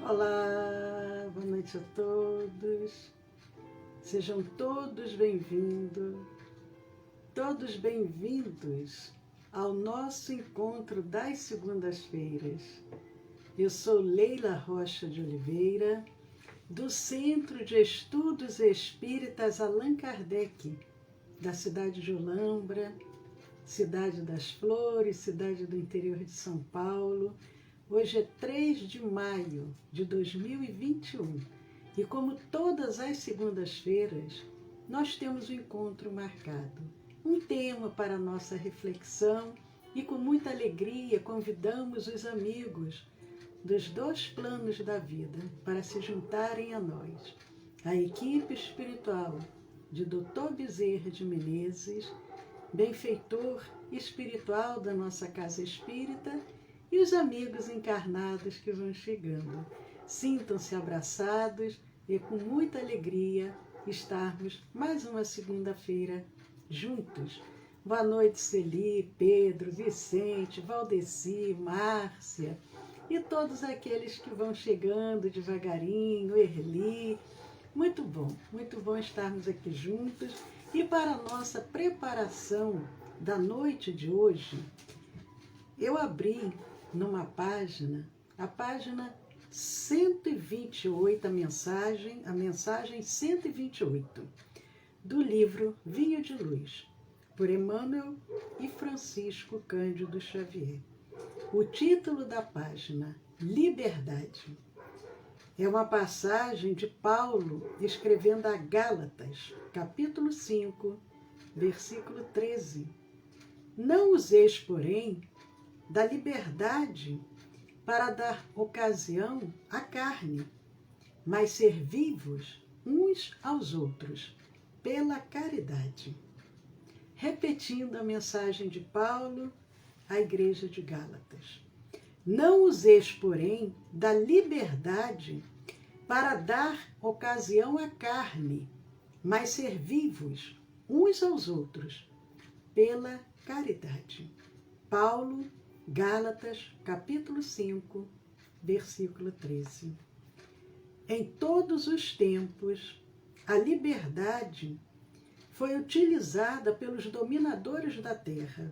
Olá, boa noite a todos. Sejam todos bem-vindos ao nosso encontro das segundas-feiras. Eu sou Leila Rocha de Oliveira, do Centro de Estudos Espíritas Allan Kardec, da cidade de Olambra, cidade das Flores, cidade do interior de São Paulo. Hoje é 3 de maio de 2021 e, como todas as segundas-feiras, nós temos um encontro marcado, um tema para a nossa reflexão e, com muita alegria, convidamos os amigos dos dois planos da vida para se juntarem a nós, a equipe espiritual de Dr. Bezerra de Menezes, benfeitor espiritual da nossa Casa Espírita, e os amigos encarnados que vão chegando. Sintam-se abraçados e com muita alegria estarmos mais uma segunda-feira juntos. Boa noite, Celi, Pedro, Vicente, Valdeci, Márcia e todos aqueles que vão chegando devagarinho, Erli. Muito bom estarmos aqui juntos. E para a nossa preparação da noite de hoje, eu abri numa página, a página 128, a mensagem 128, do livro Vinho de Luz, por Emmanuel e Francisco Cândido Xavier. O título da página, Liberdade. É uma passagem de Paulo escrevendo a Gálatas, capítulo 5, versículo 13. Não useis, porém, da liberdade para dar ocasião à carne, mas servi-vos uns aos outros pela caridade. Repetindo a mensagem de Paulo à igreja de Gálatas. Não useis, porém, da liberdade para dar ocasião à carne, mas servi-vos uns aos outros pela caridade. Paulo, Gálatas, capítulo 5, versículo 13. Em todos os tempos, a liberdade foi utilizada pelos dominadores da Terra.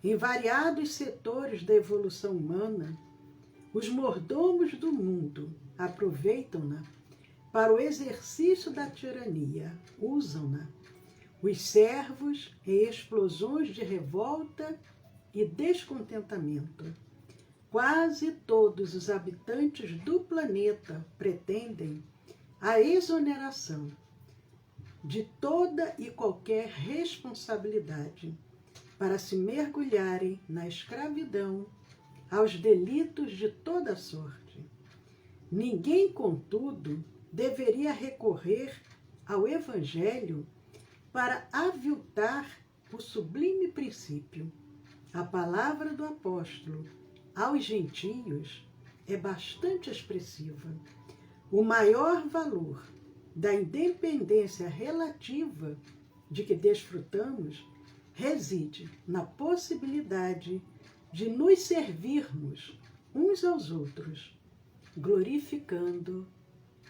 Em variados setores da evolução humana, os mordomos do mundo aproveitam-na para o exercício da tirania, usam-na. Os servos em explosões de revolta e descontentamento. Quase todos os habitantes do planeta pretendem a exoneração de toda e qualquer responsabilidade para se mergulharem na escravidão, aos delitos de toda sorte. Ninguém, contudo, deveria recorrer ao Evangelho para aviltar o sublime princípio. A palavra do apóstolo aos gentios é bastante expressiva. O maior valor da independência relativa de que desfrutamos reside na possibilidade de nos servirmos uns aos outros, glorificando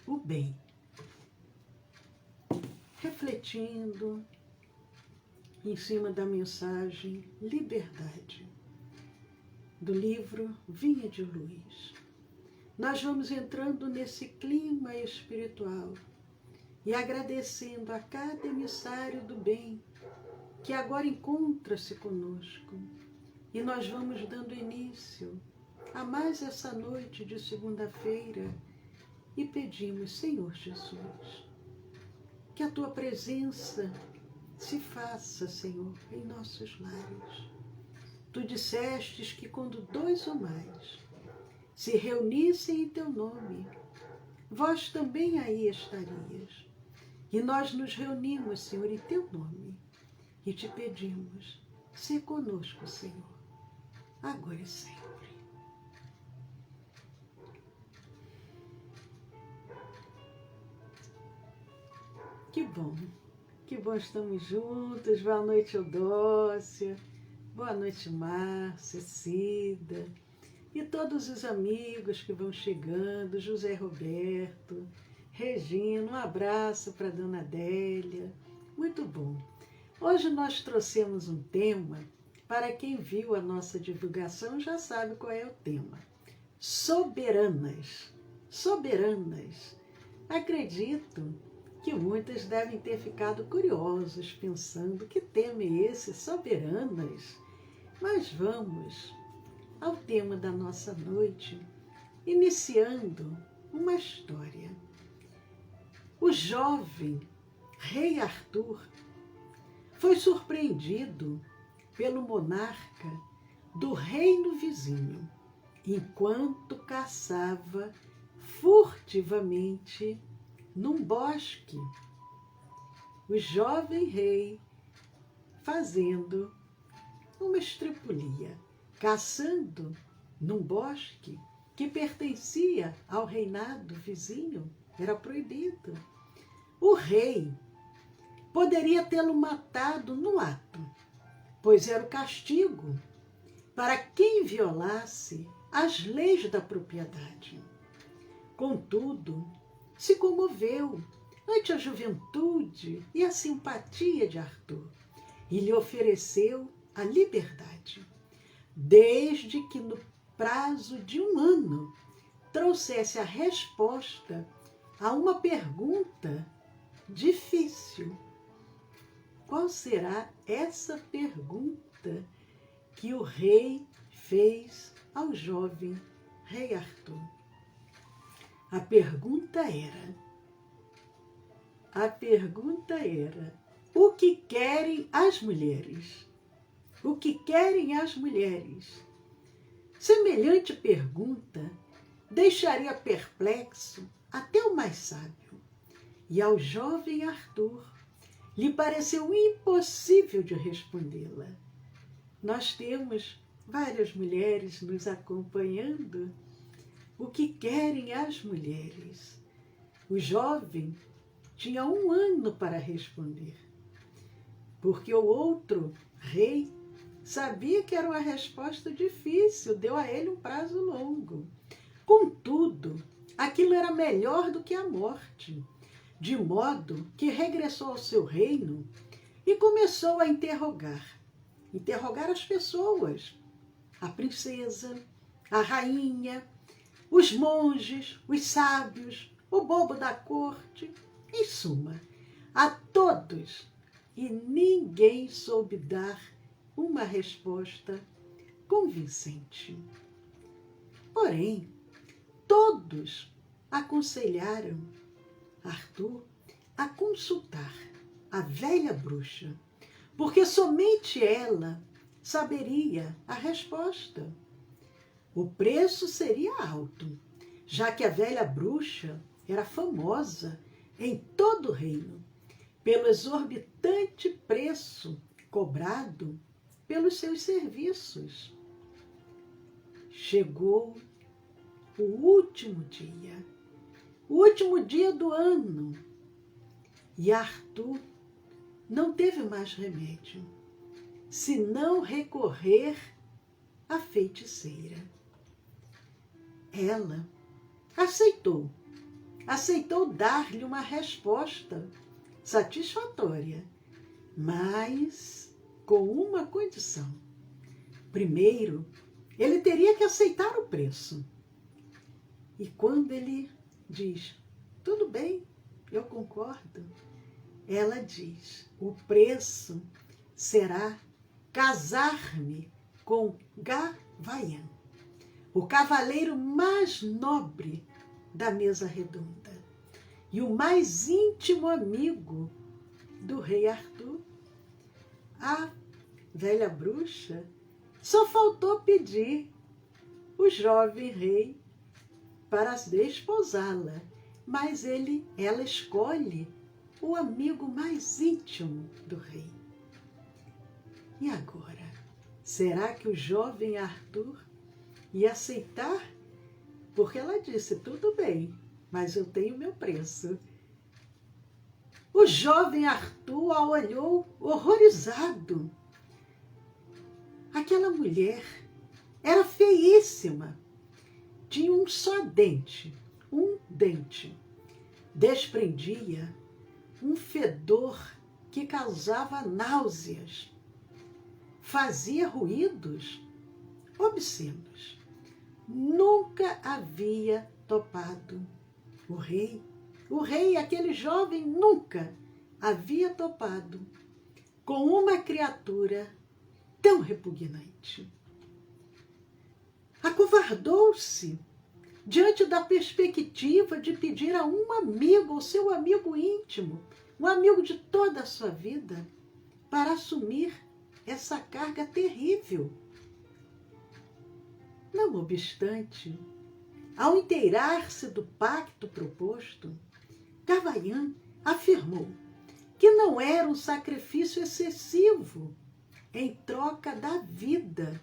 o bem. Refletindo em cima da mensagem Liberdade, do livro Vinho de Luz. Nós vamos entrando nesse clima espiritual e agradecendo a cada emissário do bem que agora encontra-se conosco. E nós vamos dando início a mais essa noite de segunda-feira e pedimos, Senhor Jesus, que a Tua presença se faça, Senhor, em nossos lares. Tu dissestes que quando 2 ou mais se reunissem em Teu nome, vós também aí estarias. E nós nos reunimos, Senhor, em Teu nome e te pedimos, sê conosco, Senhor, agora e sempre. Que bom estamos juntos. Boa noite, Eudócia. Boa noite, Márcia, Cida. e todos os amigos que vão chegando, José Roberto, Regina, um abraço para Dona Adélia. Muito bom. Hoje nós trouxemos um tema, para quem viu a nossa divulgação já sabe qual é o tema. Soberanas. Soberanas. Acredito que muitas devem ter ficado curiosos, pensando que tema é esse, soberanas? Mas vamos ao tema da nossa noite, iniciando uma história. O jovem rei Arthur foi surpreendido pelo monarca do reino vizinho, enquanto caçava furtivamente num bosque. O jovem rei fazendo uma estripulia, caçando num bosque que pertencia ao reinado vizinho, era proibido. O rei poderia tê-lo matado no ato, pois era o castigo para quem violasse as leis da propriedade. Contudo, se comoveu ante a juventude e a simpatia de Arthur e lhe ofereceu a liberdade, desde que no prazo de 1 ano trouxesse a resposta a uma pergunta difícil. Qual será essa pergunta que o rei fez ao jovem rei Arthur? A pergunta era, o que querem as mulheres? O que querem as mulheres? Semelhante pergunta deixaria perplexo até o mais sábio, e ao jovem Arthur lhe pareceu impossível de respondê-la. Nós temos várias mulheres nos acompanhando. O que querem as mulheres? O jovem tinha 1 ano para responder, porque o outro rei sabia que era uma resposta difícil, deu a ele um prazo longo. Contudo, aquilo era melhor do que a morte, de modo que regressou ao seu reino e começou a interrogar as pessoas, a princesa, a rainha, os monges, os sábios, o bobo da corte, em suma, a todos, e ninguém soube dar uma resposta convincente. Porém, todos aconselharam Arthur a consultar a velha bruxa, porque somente ela saberia a resposta. O preço seria alto, já que a velha bruxa era famosa em todo o reino pelo exorbitante preço cobrado pelos seus serviços. Chegou o último dia do ano, e Arthur não teve mais remédio senão recorrer à feiticeira. Ela aceitou dar-lhe uma resposta satisfatória, mas com uma condição. Primeiro, ele teria que aceitar o preço. E quando ele diz, tudo bem, eu concordo, ela diz, o preço será casar-me com Gavaian, o cavaleiro mais nobre da mesa redonda e o mais íntimo amigo do rei Arthur. A velha bruxa só faltou pedir o jovem rei para desposá-la, mas ela escolhe o amigo mais íntimo do rei. E agora, será que o jovem Arthur ia aceitar? Porque ela disse, tudo bem, mas eu tenho meu preço. O jovem Arthur a olhou horrorizado. Aquela mulher era feíssima, tinha um só dente, um dente. Desprendia um fedor que causava náuseas. Fazia ruídos obscenos. Nunca havia topado o rei, aquele jovem, nunca havia topado com uma criatura tão repugnante. Acovardou-se diante da perspectiva de pedir a um amigo, ao seu amigo íntimo, um amigo de toda a sua vida, para assumir essa carga terrível. Não obstante, ao inteirar-se do pacto proposto, Gavayan afirmou que não era um sacrifício excessivo em troca da vida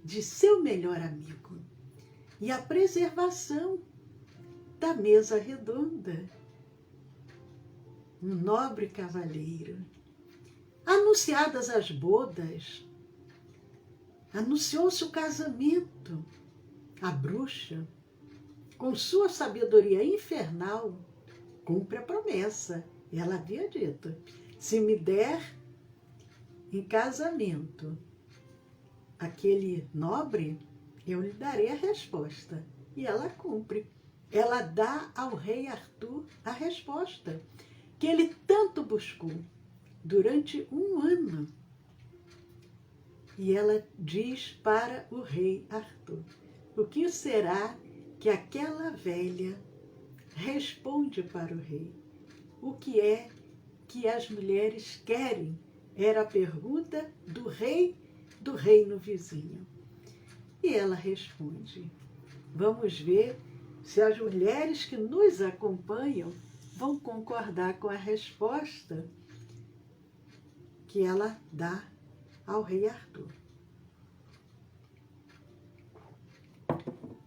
de seu melhor amigo e a preservação da mesa redonda. Um nobre cavalheiro. Anunciadas as bodas, anunciou-se o casamento. A bruxa, com sua sabedoria infernal, cumpre a promessa. Ela havia dito: se me der em casamento aquele nobre, eu lhe darei a resposta. E ela cumpre. Ela dá ao rei Arthur a resposta que ele tanto buscou durante um ano. E ela diz para o rei Arthur: o que será que aquela velha responde para o rei? O que é que as mulheres querem? Era a pergunta do rei do reino vizinho. E ela responde. Vamos ver se as mulheres que nos acompanham vão concordar com a resposta que ela dá ao rei Arthur.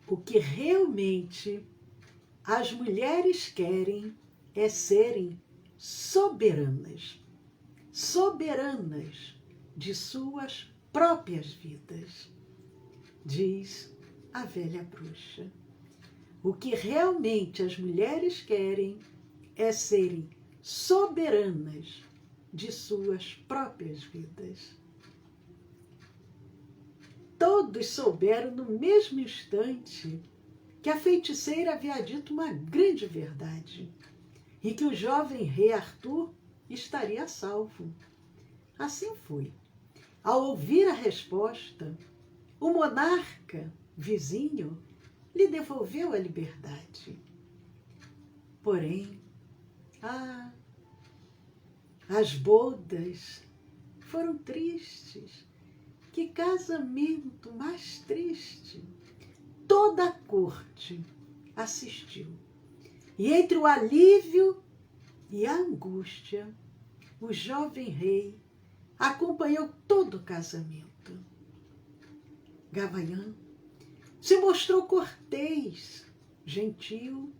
O que realmente as mulheres querem é serem soberanas, soberanas de suas próprias vidas, diz a velha bruxa. O que realmente as mulheres querem é serem soberanas de suas próprias vidas. Todos souberam no mesmo instante que a feiticeira havia dito uma grande verdade e que o jovem rei Arthur estaria salvo. Assim foi. Ao ouvir a resposta, o monarca vizinho lhe devolveu a liberdade. Porém, as bodas foram tristes. Que casamento mais triste! Toda a corte assistiu. E entre o alívio e a angústia, o jovem rei acompanhou todo o casamento. Gavayan se mostrou cortês, gentil,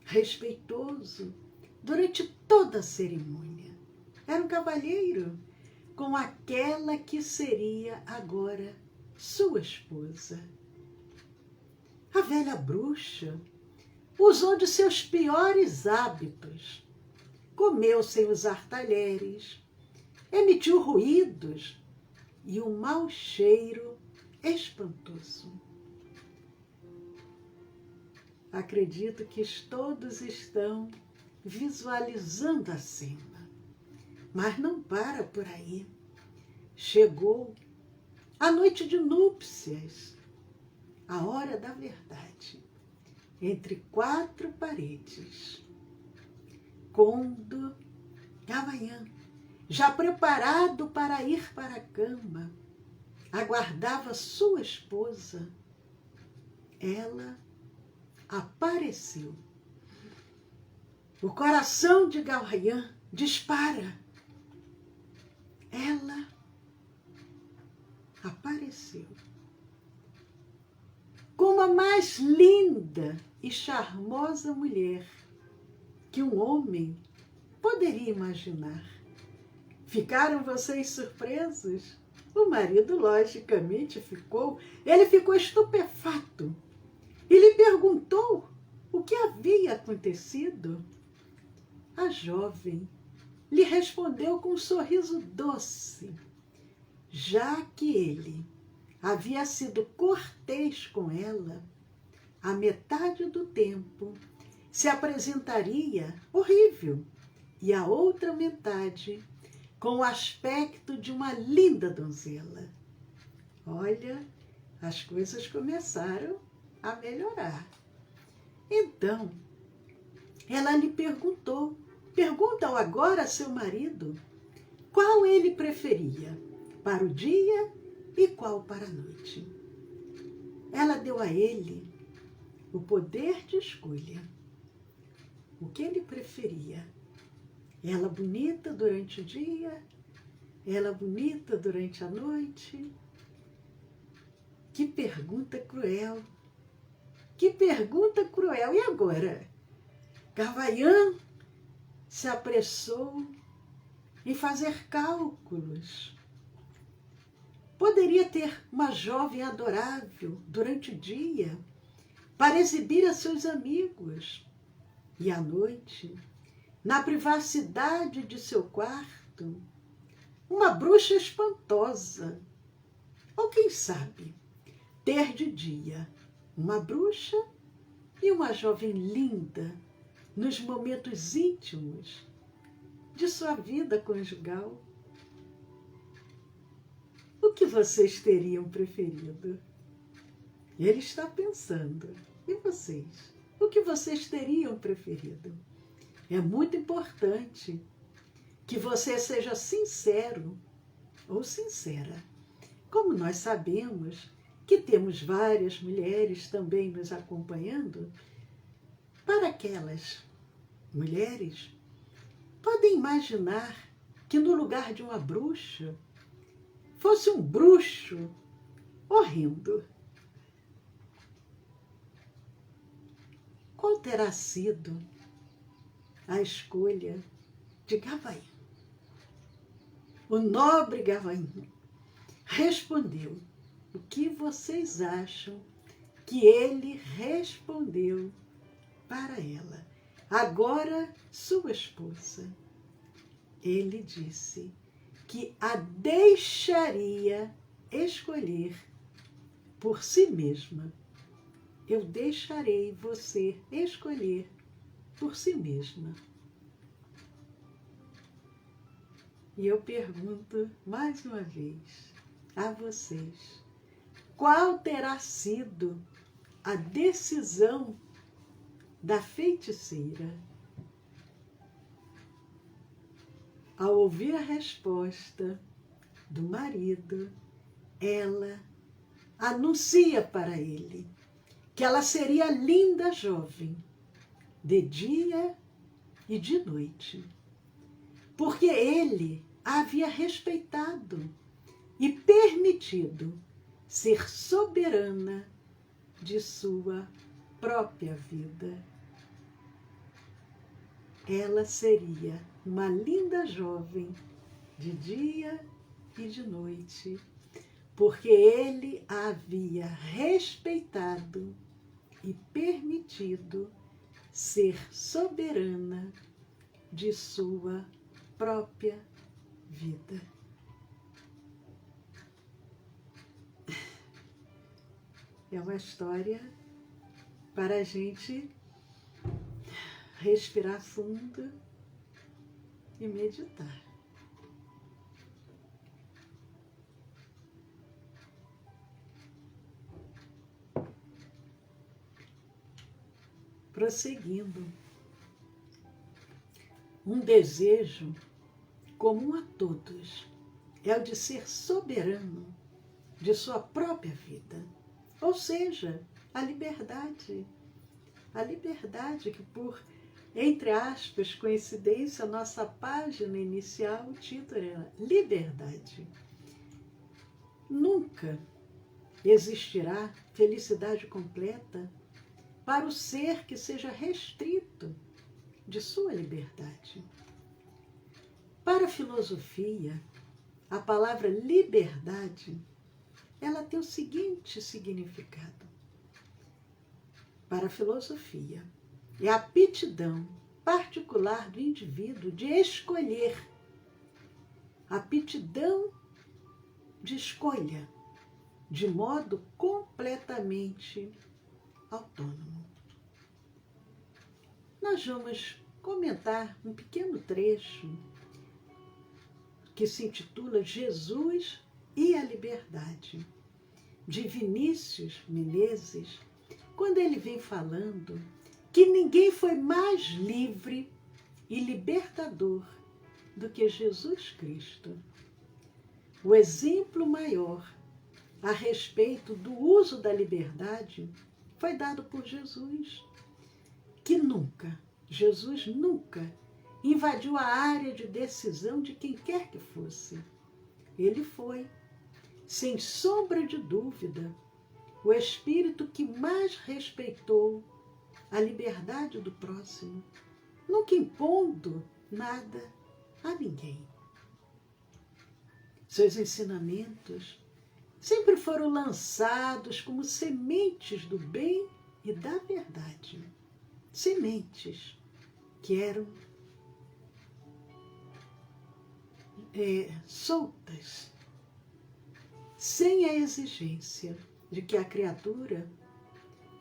respeitoso durante toda a cerimônia. Era um cavalheiro com aquela que seria agora sua esposa. A velha bruxa usou de seus piores hábitos, comeu sem usar talheres, emitiu ruídos e um mau cheiro espantoso. Acredito que todos estão visualizando a cena. Mas não para por aí. Chegou a noite de núpcias, a hora da verdade, entre quatro paredes. Quando Gavayan, já preparado para ir para a cama, aguardava sua esposa, ela apareceu. O coração de Gavayan dispara. Ela apareceu como a mais linda e charmosa mulher que um homem poderia imaginar. Ficaram vocês surpresos? O marido, logicamente, ficou. Ele ficou estupefato. e lhe perguntou o que havia acontecido. A jovem lhe respondeu com um sorriso doce, já que ele havia sido cortês com ela, a metade do tempo se apresentaria horrível e a outra metade com o aspecto de uma linda donzela. Olha, as coisas começaram a melhorar. Então, ela lhe perguntou, pergunta-o agora a seu marido, qual ele preferia, para o dia e qual para a noite. Ela deu a ele o poder de escolha. O que ele preferia? Ela bonita durante o dia, ela bonita durante a noite? Que pergunta cruel! Que pergunta cruel! E agora? Gavaiã se apressou em fazer cálculos. Poderia ter uma jovem adorável durante o dia para exibir a seus amigos. E à noite, na privacidade de seu quarto, uma bruxa espantosa. Ou quem sabe, ter de dia uma bruxa e uma jovem linda nos momentos íntimos de sua vida conjugal. O que vocês teriam preferido? Ele está pensando. E vocês? O que vocês teriam preferido? É muito importante que você seja sincero ou sincera. Como nós sabemos que temos várias mulheres também nos acompanhando, para aquelas mulheres, podem imaginar que no lugar de uma bruxa, fosse um bruxo horrendo. Qual terá sido a escolha de Gavaiã? O nobre Gavaiã respondeu o que vocês acham que ele respondeu para ela, agora sua esposa. Ele disse que a deixaria escolher por si mesma. Eu deixarei você escolher por si mesma. E eu pergunto mais uma vez a vocês, qual terá sido a decisão da feiticeira? Ao ouvir a resposta do marido, ela anuncia para ele que ela seria linda jovem, de dia e de noite, porque ele a havia respeitado e permitido ser soberana de sua própria vida. Ela seria uma linda jovem de dia e de noite, porque ele a havia respeitado e permitido ser soberana de sua própria vida. É uma história para a gente respirar fundo e meditar. Prosseguindo, um desejo comum a todos é o de ser soberano de sua própria vida, ou seja, a liberdade que por, entre aspas, coincidência, nossa página inicial, o título era Liberdade. Nunca existirá felicidade completa para o ser que seja restrito de sua liberdade. Para a filosofia, a palavra liberdade, ela tem o seguinte significado: para a filosofia, é a aptidão particular do indivíduo de escolher, a aptidão de escolha, de modo completamente autônomo. Nós vamos comentar um pequeno trecho que se intitula Jesus e a Liberdade, de Vinícius Menezes, quando ele vem falando que ninguém foi mais livre e libertador do que Jesus Cristo. O exemplo maior a respeito do uso da liberdade foi dado por Jesus, que Jesus nunca invadiu a área de decisão de quem quer que fosse. Ele foi, sem sombra de dúvida, o espírito que mais respeitou a liberdade do próximo, nunca impondo nada a ninguém. Seus ensinamentos sempre foram lançados como sementes do bem e da verdade. Sementes que eram soltas, sem a exigência de que a criatura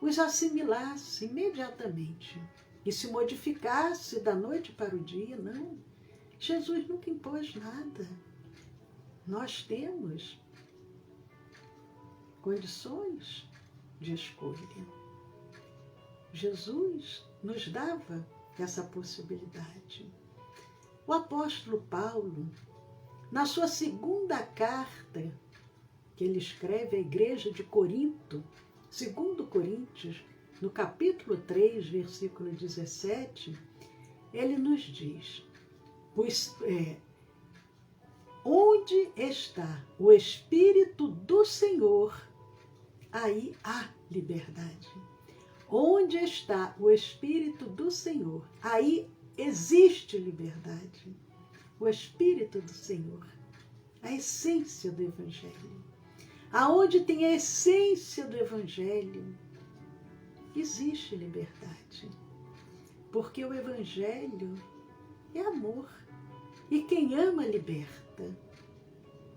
os assimilasse imediatamente e se modificasse da noite para o dia. Não, Jesus nunca impôs nada. Nós temos condições de escolha. Jesus nos dava essa possibilidade. O apóstolo Paulo, na sua segunda carta, que ele escreve à igreja de Corinto, 2 Coríntios, no capítulo 3, versículo 17, ele nos diz, pois onde está o Espírito do Senhor, aí há liberdade. Onde está o Espírito do Senhor, aí existe liberdade. O Espírito do Senhor, a essência do Evangelho. Aonde tem a essência do Evangelho, existe liberdade. Porque o Evangelho é amor. E quem ama, liberta.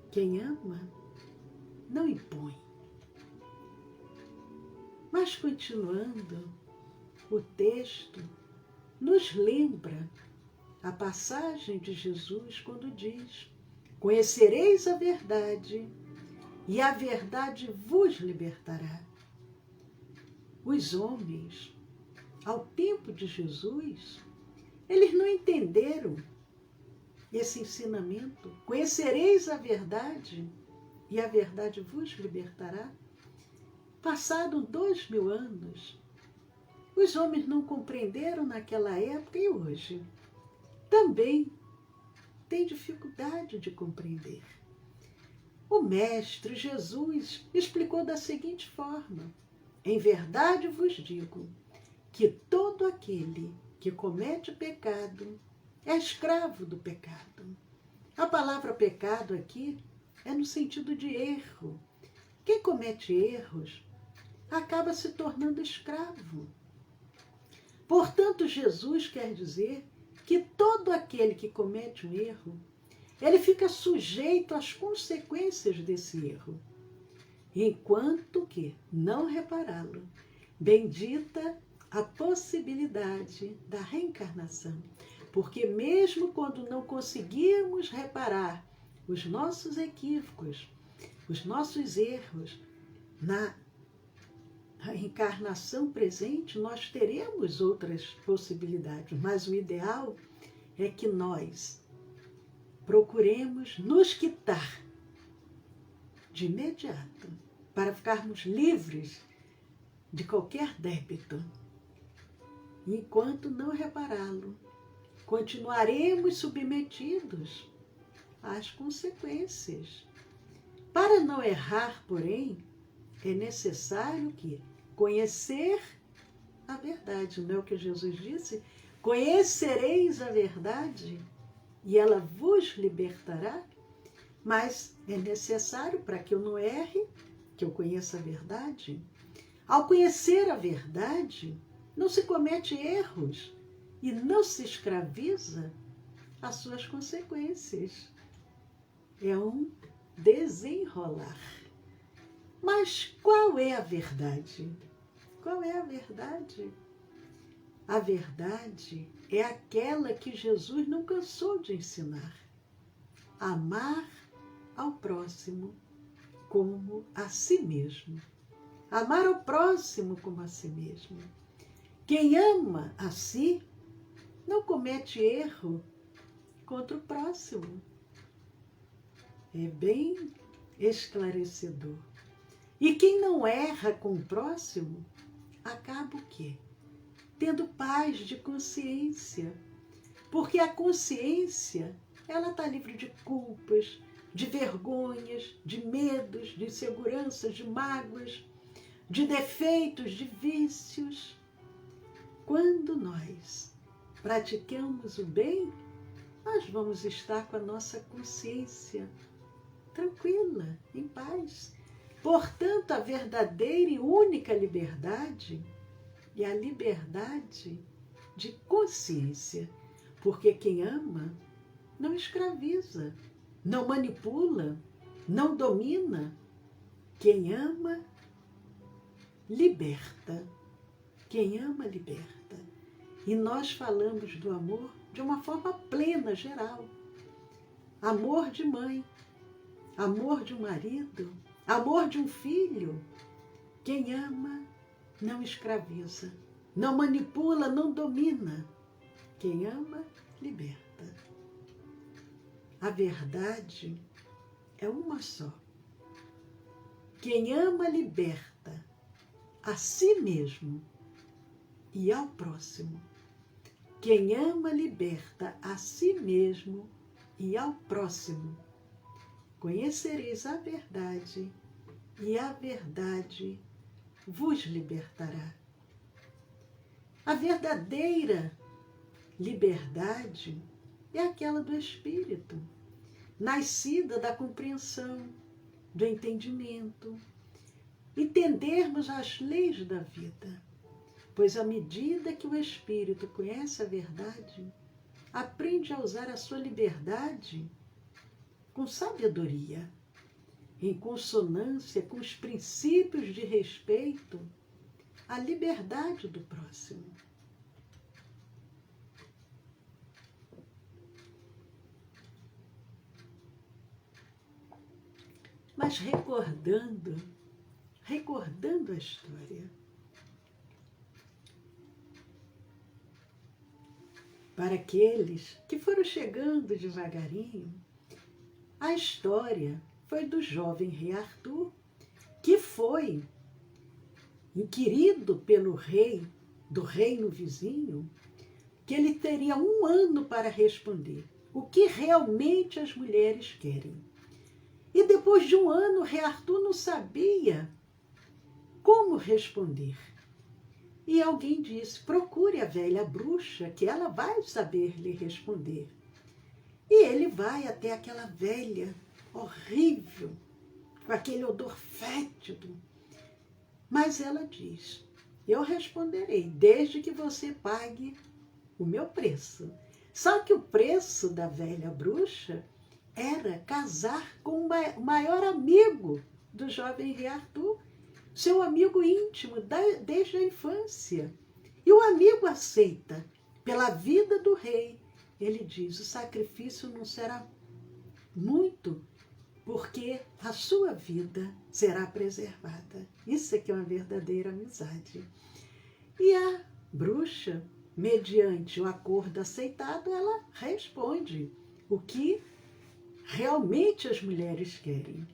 Quem ama, não impõe. Mas continuando, o texto nos lembra a passagem de Jesus quando diz: conhecereis a verdade e a verdade vos libertará. Os homens, ao tempo de Jesus, eles não entenderam esse ensinamento. Conhecereis a verdade e a verdade vos libertará. Passaram 2000 anos. Os homens não compreenderam naquela época e hoje também têm dificuldade de compreender. O Mestre Jesus explicou da seguinte forma: em verdade vos digo que todo aquele que comete pecado é escravo do pecado. A palavra pecado aqui é no sentido de erro. Quem comete erros acaba se tornando escravo. Portanto, Jesus quer dizer que todo aquele que comete um erro, ele fica sujeito às consequências desse erro, enquanto que não repará-lo. Bendita a possibilidade da reencarnação, porque mesmo quando não conseguirmos reparar os nossos equívocos, os nossos erros, na reencarnação presente nós teremos outras possibilidades, mas o ideal é que nós procuremos nos quitar de imediato, para ficarmos livres de qualquer débito. Enquanto não repará-lo, continuaremos submetidos às consequências. Para não errar, porém, é necessário que conhecer a verdade. Não é o que Jesus disse? Conhecereis a verdade e ela vos libertará. Mas é necessário, para que eu não erre, que eu conheça a verdade. Ao conhecer a verdade, não se comete erros e não se escraviza às suas consequências. É um desenrolar. Mas qual é a verdade? Qual é a verdade? A verdade é aquela que Jesus não cansou de ensinar. Amar ao próximo como a si mesmo. Amar ao próximo como a si mesmo. Quem ama a si não comete erro contra o próximo. É bem esclarecedor. E quem não erra com o próximo, acaba o quê? Tendo paz de consciência. Porque a consciência, ela está livre de culpas, de vergonhas, de medos, de inseguranças, de mágoas, de defeitos, de vícios. Quando nós praticamos o bem, nós vamos estar com a nossa consciência tranquila, em paz. Portanto, a verdadeira e única liberdade é a liberdade de consciência. Porque quem ama não escraviza, não manipula, não domina. Quem ama, liberta. Quem ama, liberta. E nós falamos do amor de uma forma plena, geral. Amor de mãe, amor de um marido, amor de um filho. Quem ama não escraviza, não manipula, não domina. Quem ama, liberta. A verdade é uma só. Quem ama, liberta a si mesmo e ao próximo. Quem ama, liberta a si mesmo e ao próximo. Conhecereis a verdade, e a verdade vos libertará. A verdadeira liberdade é aquela do Espírito, nascida da compreensão, do entendimento, entendermos as leis da vida. Pois à medida que o Espírito conhece a verdade, aprende a usar a sua liberdade com sabedoria, em consonância com os princípios de respeito à liberdade do próximo. Mas recordando a história, para aqueles que foram chegando devagarinho, a história foi do jovem rei Arthur, que foi inquirido pelo rei do reino vizinho, que ele teria 1 ano para responder o que realmente as mulheres querem. E depois de 1 ano, o rei Arthur não sabia como responder. E alguém disse, procure a velha bruxa, que ela vai saber lhe responder. E ele vai até aquela velha horrível, com aquele odor fétido. Mas ela diz, eu responderei, desde que você pague o meu preço. Só que o preço da velha bruxa era casar com o maior amigo do jovem rei Arthur, seu amigo íntimo desde a infância. E o amigo aceita pela vida do rei. Ele diz, o sacrifício não será muito, porque a sua vida será preservada. Isso é que é uma verdadeira amizade. E a bruxa, mediante o acordo aceitado, ela responde o que realmente as mulheres querem.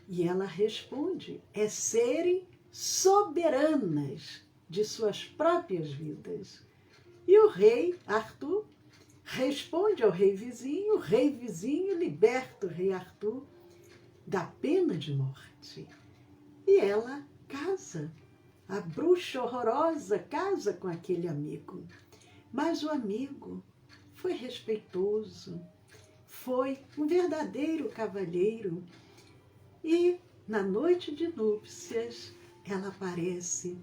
E ela responde, é serem soberanas de suas próprias vidas. E o rei Arthur responde ao rei vizinho, o rei vizinho liberta o rei Arthur da pena de morte. E ela casa, a bruxa horrorosa casa com aquele amigo. Mas o amigo foi respeitoso, foi um verdadeiro cavalheiro. E na noite de núpcias, ela aparece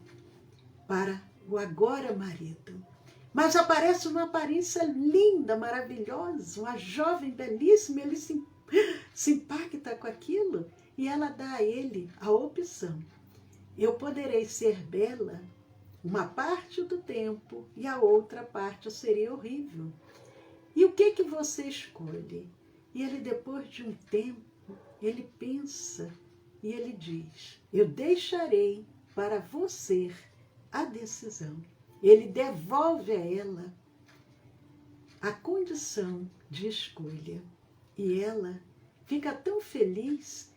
para o agora marido. Mas aparece uma aparência linda, maravilhosa, uma jovem belíssima, ele se impacta com aquilo e ela dá a ele a opção. Eu poderei ser bela uma parte do tempo e a outra parte seria horrível. E o que você escolhe? E ele, depois de um tempo, ele pensa e ele diz, eu deixarei para você a decisão. Ele devolve a ela a condição de escolha. E ela fica tão feliz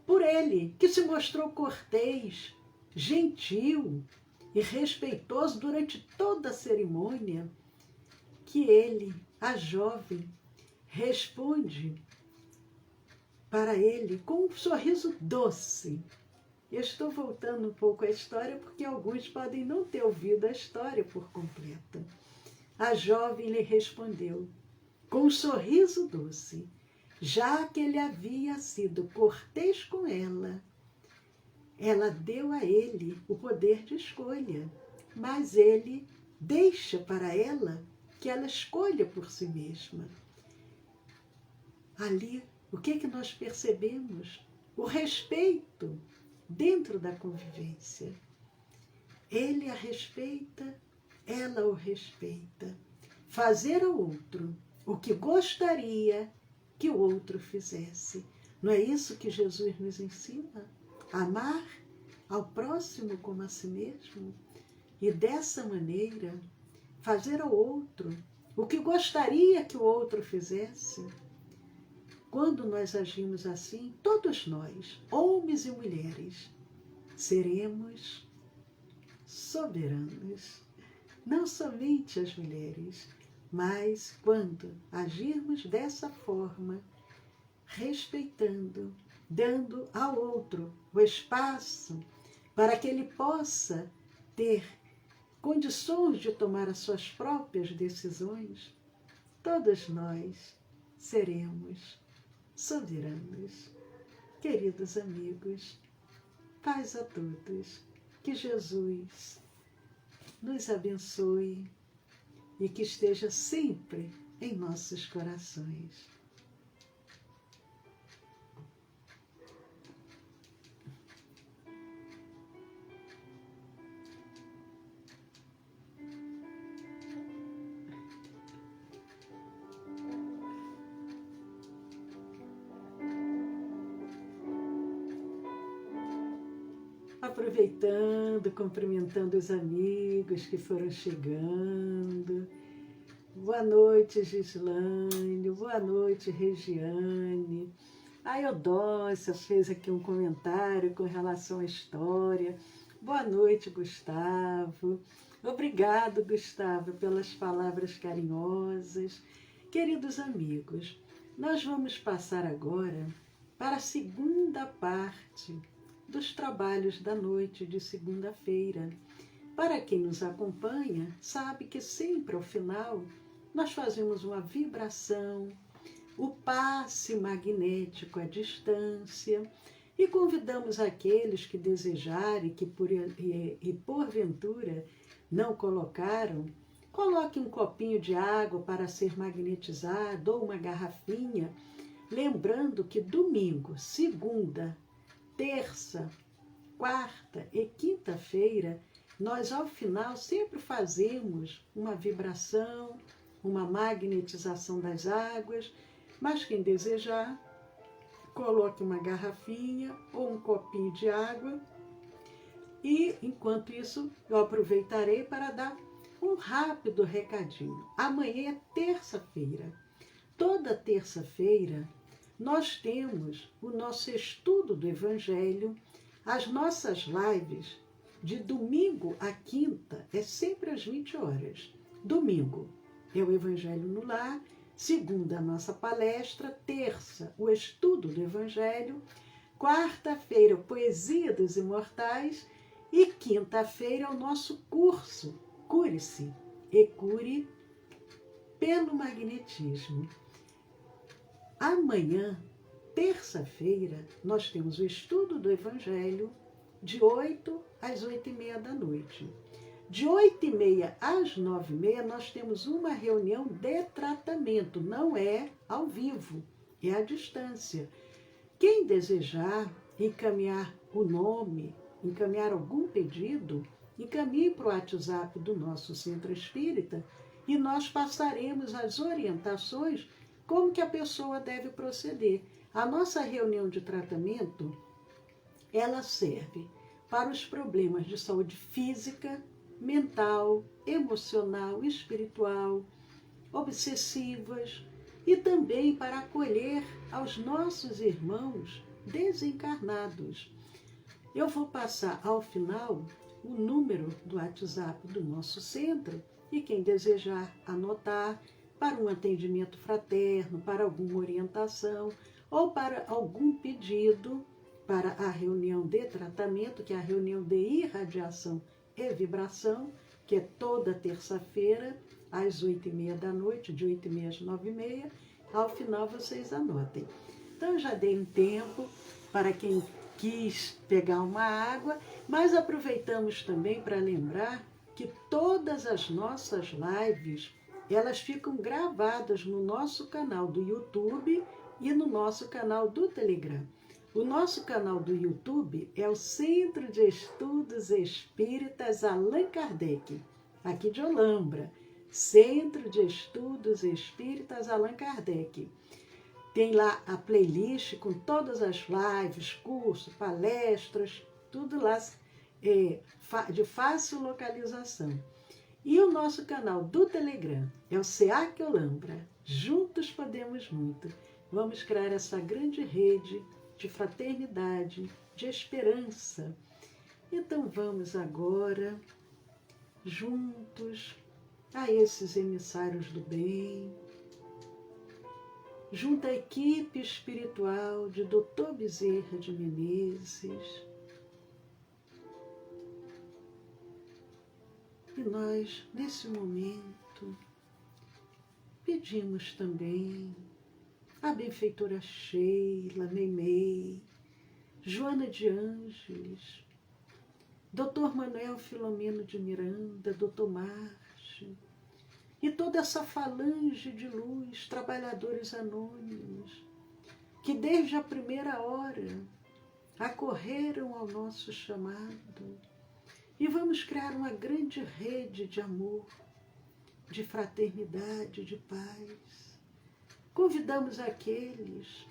por ele, que se mostrou cortês, gentil e respeitoso durante toda a cerimônia, que ele, a jovem, responde para ele com um sorriso doce. Eu estou voltando um pouco à história porque alguns podem não ter ouvido a história por completa. A jovem lhe respondeu com um sorriso doce, já que ele havia sido cortês com ela deu a ele o poder de escolha, mas ele deixa para ela que ela escolha por si mesma. Ali, o que nós percebemos? O respeito dentro da convivência. Ele a respeita, ela o respeita. Fazer ao outro o que gostaria que o outro fizesse. Não é isso que Jesus nos ensina? Amar ao próximo como a si mesmo. E dessa maneira, fazer ao outro o que gostaria que o outro fizesse. Quando nós agimos assim, todos nós, homens e mulheres, seremos soberanos. Não somente as mulheres, mas quando agirmos dessa forma, respeitando, dando ao outro o espaço para que ele possa ter condições de tomar as suas próprias decisões, todos nós seremos soberanos. Queridos amigos, paz a todos, que Jesus nos abençoe e que esteja sempre em nossos corações. Aproveitando, cumprimentando os amigos que foram chegando. Boa noite, Gislaine. Boa noite, Regiane. A Eudócia fez aqui um comentário com relação à história. Boa noite, Gustavo. Obrigado, Gustavo, pelas palavras carinhosas. Queridos amigos, nós vamos passar agora para a segunda parte dos trabalhos da noite de segunda-feira. Para quem nos acompanha, sabe que sempre ao final nós fazemos uma vibração, o passe magnético à distância e convidamos aqueles que desejarem e porventura não colocaram, coloque um copinho de água para ser magnetizado ou uma garrafinha, lembrando que domingo, segunda, terça, quarta e quinta-feira, nós ao final sempre fazemos uma vibração, uma magnetização das águas, mas quem desejar, coloque uma garrafinha ou um copinho de água e, enquanto isso, eu aproveitarei para dar um rápido recadinho. Amanhã é terça-feira. Toda terça-feira, nós temos o nosso estudo do Evangelho, as nossas lives de domingo a quinta, é sempre às 20 horas. Domingo é o Evangelho no Lar, segunda a nossa palestra, terça o estudo do Evangelho, quarta-feira Poesia dos Imortais e quinta-feira o nosso curso Cure-se e Cure pelo Magnetismo. Amanhã, terça-feira, nós temos o estudo do Evangelho de 8 às 8h30 da noite. De 8h30 às 9h30, nós temos uma reunião de tratamento, não é ao vivo, é à distância. Quem desejar encaminhar o nome, encaminhar algum pedido, encaminhe para o WhatsApp do nosso Centro Espírita e nós passaremos as orientações como que a pessoa deve proceder. A nossa reunião de tratamento, ela serve para os problemas de saúde física, mental, emocional, espiritual, obsessivas e também para acolher aos nossos irmãos desencarnados. Eu vou passar ao final o número do WhatsApp do nosso centro e quem desejar anotar para um atendimento fraterno, para alguma orientação ou para algum pedido para a reunião de tratamento, que é a reunião de irradiação e vibração, que é toda terça-feira, às 8h30 da noite, de 8h30 às 9h30, ao final vocês anotem. Então, eu já dei um tempo para quem quis pegar uma água, mas aproveitamos também para lembrar que todas as nossas lives, elas ficam gravadas no nosso canal do YouTube e no nosso canal do Telegram. O nosso canal do YouTube é o Centro de Estudos Espíritas Allan Kardec, aqui de Olambra. Centro de Estudos Espíritas Allan Kardec. Tem lá a playlist com todas as lives, cursos, palestras, tudo lá de fácil localização. E o nosso canal do Telegram é o SEAC Olambra. Juntos podemos muito. Vamos criar essa grande rede de fraternidade, de esperança. Então vamos agora, juntos, a esses emissários do bem, junto à equipe espiritual de Dr. Bezerra de Menezes. E nós, nesse momento, pedimos também a benfeitora Sheila, Meimei, Joana de Ângeles, Dr. Manuel Filomeno de Miranda, Dr. Márcio, e toda essa falange de luz, trabalhadores anônimos, que desde a primeira hora acorreram ao nosso chamado, e vamos criar uma grande rede de amor, de fraternidade, de paz. Convidamos aqueles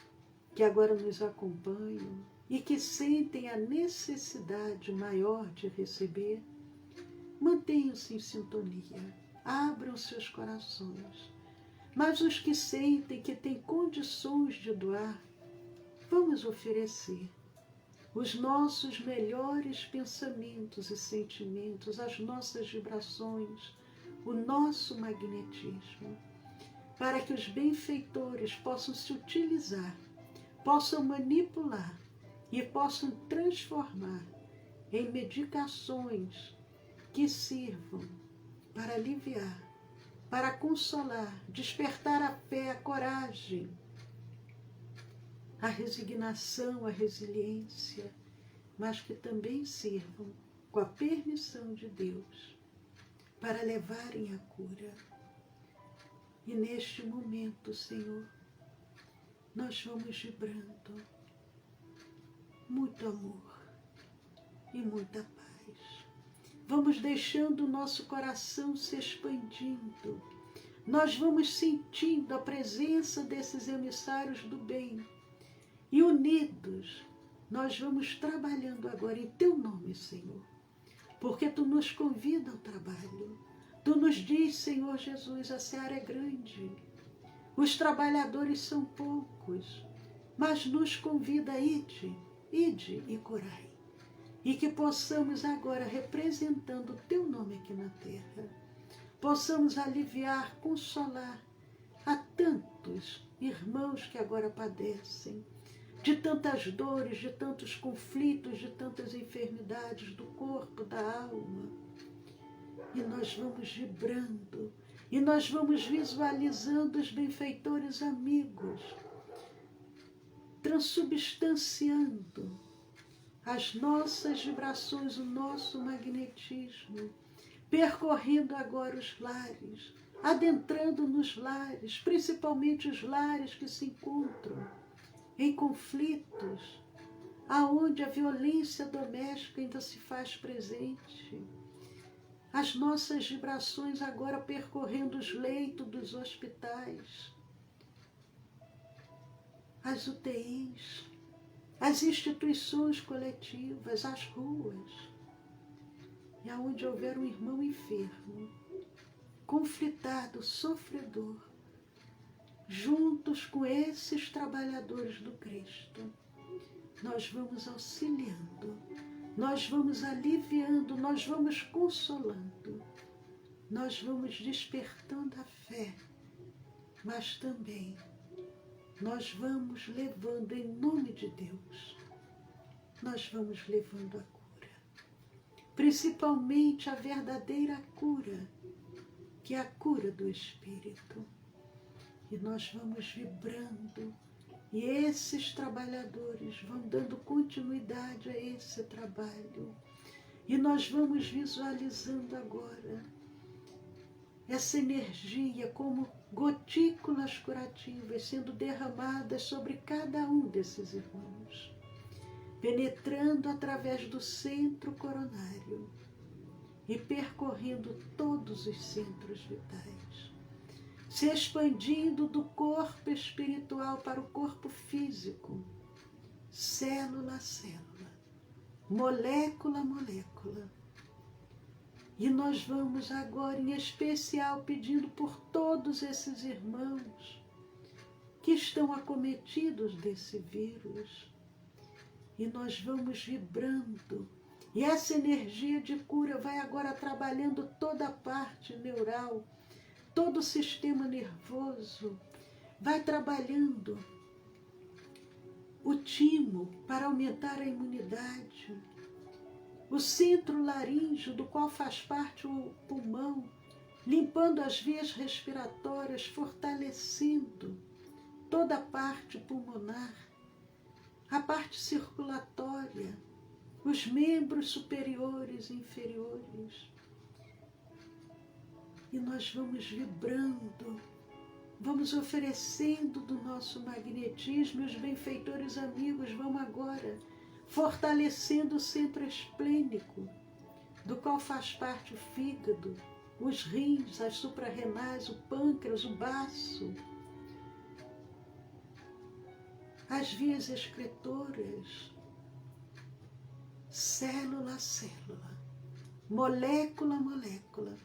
que agora nos acompanham e que sentem a necessidade maior de receber, mantenham-se em sintonia, abram seus corações. Mas os que sentem que têm condições de doar, vamos oferecer os nossos melhores pensamentos e sentimentos, as nossas vibrações, o nosso magnetismo, para que os benfeitores possam se utilizar, possam manipular e possam transformar em medicações que sirvam para aliviar, para consolar, despertar a fé, a coragem, a resignação, a resiliência, mas que também sirvam, com a permissão de Deus, para levarem a cura. E neste momento, Senhor, nós vamos vibrando muito amor e muita paz. Vamos deixando o nosso coração se expandindo. Nós vamos sentindo a presença desses emissários do bem. E unidos, nós vamos trabalhando agora em Teu nome, Senhor. Porque Tu nos convida ao trabalho. Tu nos diz, Senhor Jesus, a seara é grande. Os trabalhadores são poucos. Mas nos convida a ide e curai. E que possamos agora, representando o Teu nome aqui na terra, possamos aliviar, consolar a tantos irmãos que agora padecem de tantas dores, de tantos conflitos, de tantas enfermidades do corpo, da alma. E nós vamos vibrando, e nós vamos visualizando os benfeitores amigos, transubstanciando as nossas vibrações, o nosso magnetismo, percorrendo agora os lares, adentrando nos lares, principalmente os lares que se encontram em conflitos, aonde a violência doméstica ainda se faz presente. As nossas vibrações agora percorrendo os leitos dos hospitais, as UTIs, as instituições coletivas, as ruas, e aonde houver um irmão enfermo, conflitado, sofredor, juntos com esses trabalhadores do Cristo, nós vamos auxiliando, nós vamos aliviando, nós vamos consolando, nós vamos despertando a fé, mas também nós vamos levando em nome de Deus, nós vamos levando a cura, principalmente a verdadeira cura, que é a cura do Espírito. E nós vamos vibrando, e esses trabalhadores vão dando continuidade a esse trabalho. E nós vamos visualizando agora essa energia como gotículas curativas sendo derramadas sobre cada um desses irmãos, penetrando através do centro coronário e percorrendo todos os centros vitais, se expandindo do corpo espiritual para o corpo físico, célula a célula, molécula a molécula. E nós vamos agora, em especial, pedindo por todos esses irmãos que estão acometidos desse vírus. E nós vamos vibrando. E essa energia de cura vai agora trabalhando toda a parte neural, todo o sistema nervoso, vai trabalhando o timo para aumentar a imunidade, o centro laríngeo, do qual faz parte o pulmão, limpando as vias respiratórias, fortalecendo toda a parte pulmonar, a parte circulatória, os membros superiores e inferiores. E nós vamos vibrando, vamos oferecendo do nosso magnetismo, e os benfeitores amigos vão agora fortalecendo o centro esplênico, do qual faz parte o fígado, os rins, as suprarrenais, o pâncreas, o baço, as vias excretoras, célula a célula, molécula a molécula.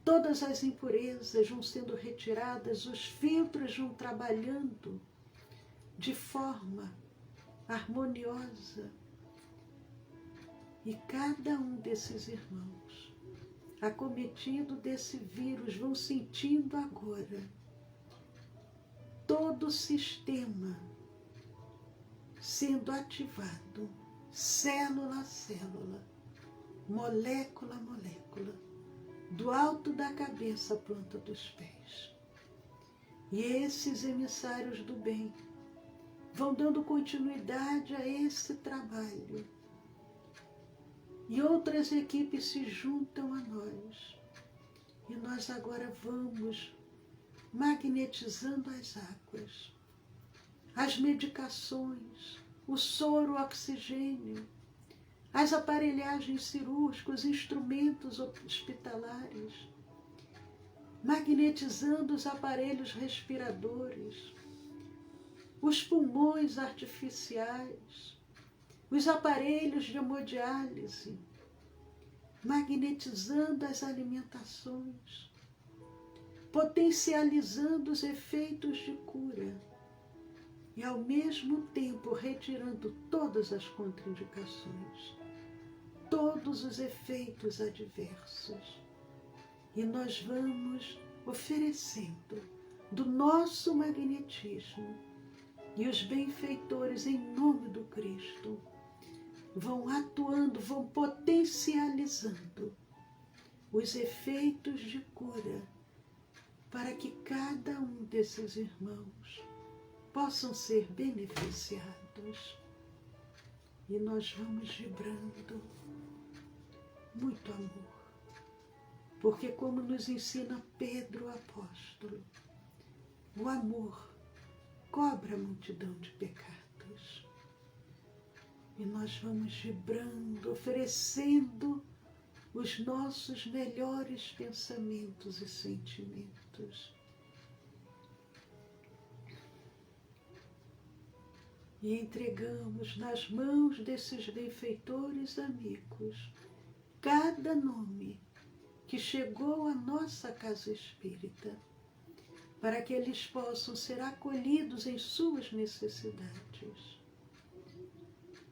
Todas as impurezas vão sendo retiradas, os filtros vão trabalhando de forma harmoniosa. E cada um desses irmãos, acometido desse vírus, vão sentindo agora todo o sistema sendo ativado, célula a célula, molécula a molécula, do alto da cabeça à planta dos pés. E esses emissários do bem vão dando continuidade a esse trabalho. E outras equipes se juntam a nós. E nós agora vamos magnetizando as águas, as medicações, o soro, o oxigênio, as aparelhagens cirúrgicas, os instrumentos hospitalares, magnetizando os aparelhos respiradores, os pulmões artificiais, os aparelhos de hemodiálise, magnetizando as alimentações, potencializando os efeitos de cura e, ao mesmo tempo, retirando todas as contraindicações, todos os efeitos adversos. E nós vamos oferecendo do nosso magnetismo, e os benfeitores, em nome do Cristo, vão atuando, vão potencializando os efeitos de cura para que cada um desses irmãos possam ser beneficiados. E nós vamos vibrando muito amor. Porque como nos ensina Pedro o apóstolo, o amor cobre a multidão de pecados. E nós vamos vibrando, oferecendo os nossos melhores pensamentos e sentimentos. E entregamos nas mãos desses benfeitores amigos cada nome que chegou à nossa casa espírita, para que eles possam ser acolhidos em suas necessidades.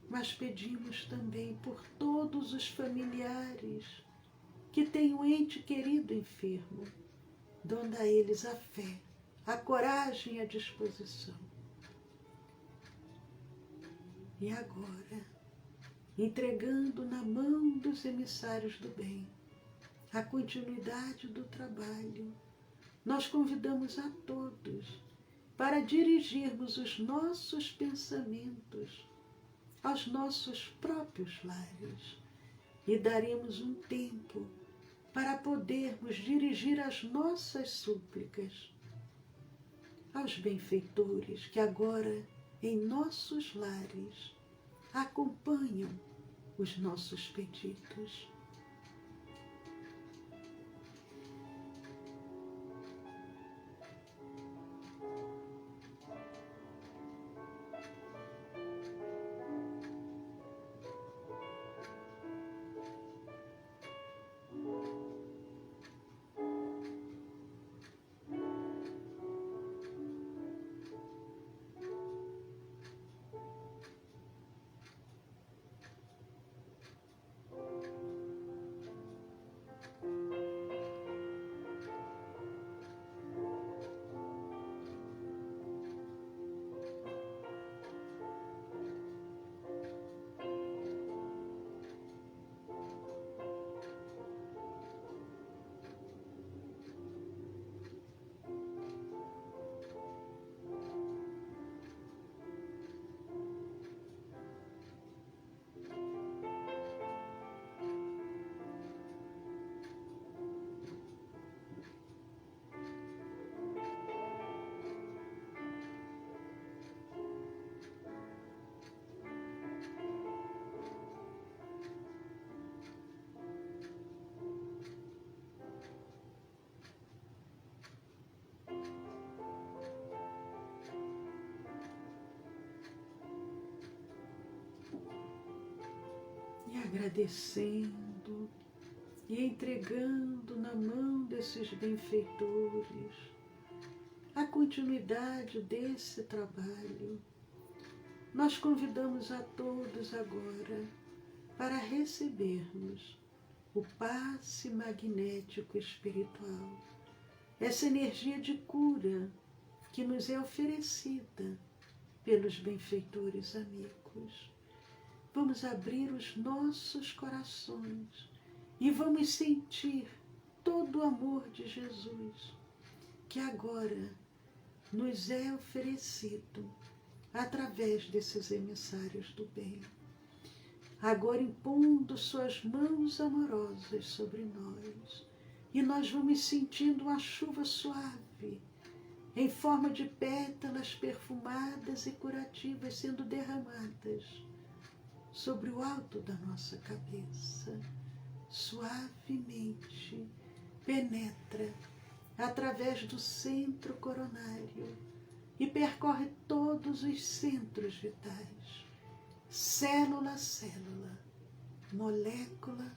Mas pedimos também por todos os familiares que têm um ente querido enfermo, dando a eles a fé, a coragem e a disposição. E agora, entregando na mão dos emissários do bem a continuidade do trabalho, nós convidamos a todos para dirigirmos os nossos pensamentos aos nossos próprios lares e daremos um tempo para podermos dirigir as nossas súplicas aos benfeitores que agora em nossos lares acompanham os nossos pedidos. E agradecendo e entregando na mão desses benfeitores a continuidade desse trabalho, nós convidamos a todos agora para recebermos o passe magnético espiritual, essa energia de cura que nos é oferecida pelos benfeitores amigos. Vamos abrir os nossos corações e vamos sentir todo o amor de Jesus, que agora nos é oferecido através desses emissários do bem. Agora impondo suas mãos amorosas sobre nós, e nós vamos sentindo uma chuva suave, em forma de pétalas perfumadas e curativas sendo derramadas sobre o alto da nossa cabeça. Suavemente penetra através do centro coronário e percorre todos os centros vitais, célula a célula, molécula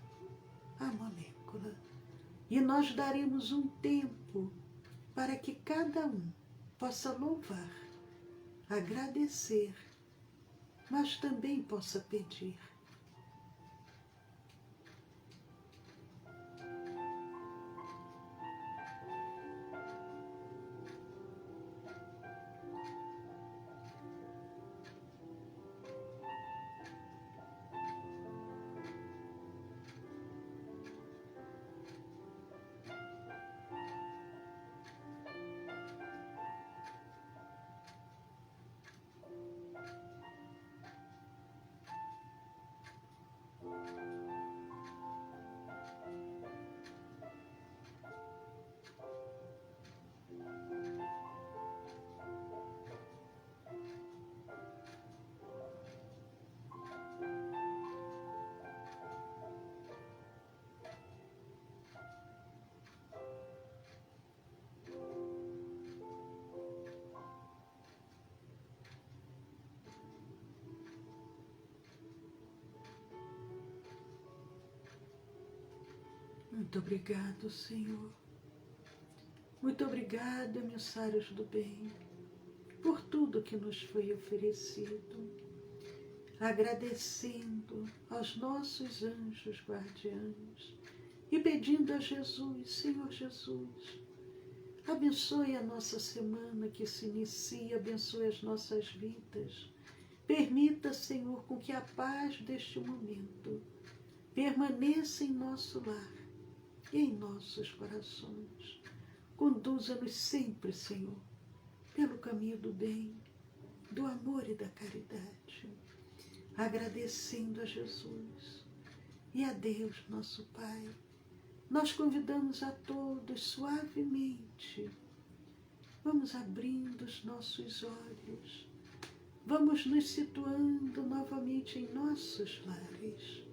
a molécula. E nós daremos um tempo para que cada um possa louvar, agradecer, mas também possa pedir. Muito obrigado, Senhor. Muito obrigado, emissários do bem, por tudo que nos foi oferecido. Agradecendo aos nossos anjos guardiães e pedindo a Jesus, Senhor Jesus, abençoe a nossa semana que se inicia, abençoe as nossas vidas. Permita, Senhor, com que a paz deste momento permaneça em nosso lar e em nossos corações. Conduza-nos sempre, Senhor, pelo caminho do bem, do amor e da caridade. Agradecendo a Jesus e a Deus, nosso Pai, nós convidamos a todos suavemente. Vamos abrindo os nossos olhos. Vamos nos situando novamente em nossos lares.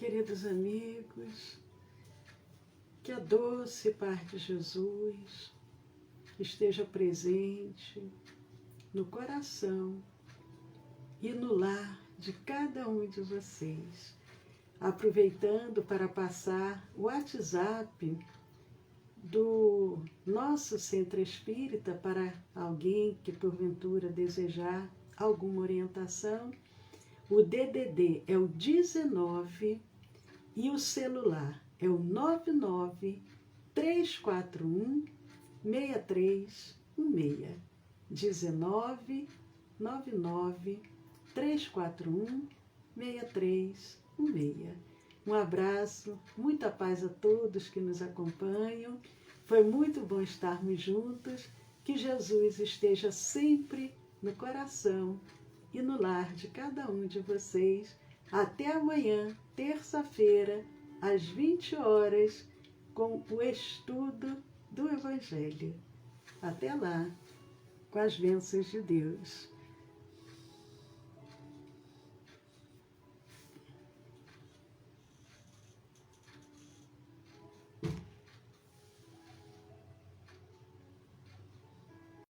Queridos amigos, que a doce paz de Jesus esteja presente no coração e no lar de cada um de vocês. Aproveitando para passar o WhatsApp do nosso Centro Espírita para alguém que porventura desejar alguma orientação. O DDD é o 19 e o celular é o 99 341 6316. 19 99 341 6316. Um abraço, muita paz a todos que nos acompanham. Foi muito bom estarmos juntos. Que Jesus esteja sempre no coração e no lar de cada um de vocês. Até amanhã, terça-feira, às 20 horas, com o estudo do Evangelho. Até lá, com as bênçãos de Deus.